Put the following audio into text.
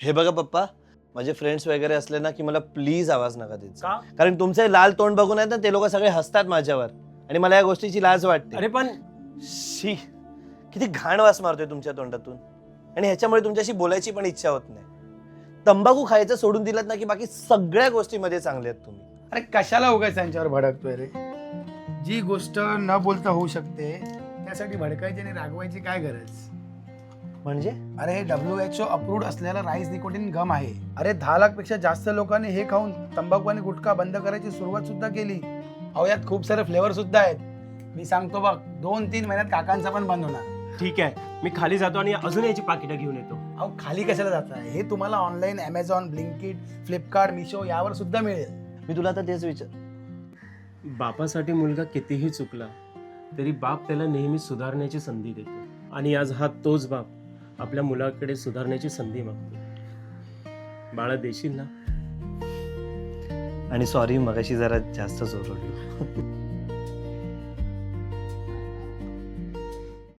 हे बघा पप्पा, माझे फ्रेंड्स वगैरे असले ना की मला प्लीज आवाज नका देत. का? कारण तुमचे लाल तोंड बघून आहेत ना ते लोक सगळे हसतात माझ्यावर आणि मला या गोष्टीची लाज वाटते. अरे पण शी, किती घाण वास मारतोय तुमच्या तोंडातून आणि ह्याच्यामुळे तुमच्याशी बोलायची पण इच्छा होत नाही. तंबाखू खायचं सोडून दिलात ना की बाकी सगळ्या गोष्टीमध्ये चांगले आहेत तुम्ही. अरे कशाला उगाच त्यांच्यावर भडकतोय रे? जी गोष्ट न बोलता होऊ शकते त्यासाठी भडकायची आणि रागवायची काय गरज? म्हणजे अरे हे WHO अप्रूव्ड असलेला राईस निकोटीन गम आहे. अरे 10 लाख पेक्षा जास्त लोकांनी हे खाऊन तंबाखू आणि गुटखा बंद करायची सुरुवात सुद्धा केली. अहो यात खूप सारे फ्लेवर सुद्धा आहेत. मी सांगतो बघ, 2-3 महिन्यात काकांचा पण बंद होणार. ठीक आहे, मी खाली जातो आणि अजून याची पाकिटं घेऊन येतो. अहो खाली कशाला जाता? हे तुम्हाला online Amazon, Blinkit, Flipkart, Meesho यावर सुद्धा मिळेल. मी तुला आता तेच विचार. बापासाठी मुलगा कितीही चुकला तरी बाप त्याला नेहमी सुधारण्याची संधी देतो आणि आज हा तोच बाप आपल्या मुलाकडे सुधारण्याची संधी मागतो. बाळा देशील ना? आणि सॉरी, मगाशी जरा जास्तच ओरडलो.